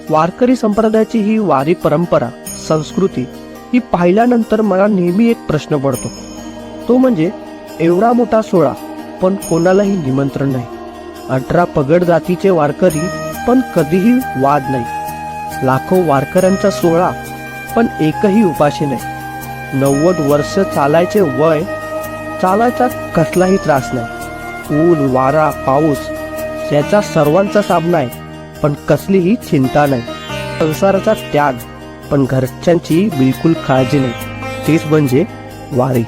वारकरी संप्रदायाची ही वारी परंपरा, संस्कृती ही पाहिल्यानंतर मला नेहमी एक प्रश्न पडतो. तो म्हणजे एवढा मोठा सोहळा पण कोणालाही निमंत्रण नाही. 18 पगड जातीचे वारकरी पण कधीही वाद नाही. लाखो वारकऱ्यांचा सोहळा पण एकही उपाशी नाही. 90 वर्ष चालायचे वय, चालायचा कसलाही त्रास नाही. ऊन वारा पाऊस याचा सर्वांचा सामना आहे पण कसलीही चिंता नाही. संसाराचा त्याग पण घरच्यांची बिलकुल काळजी नाही. तीच म्हणजे वारी.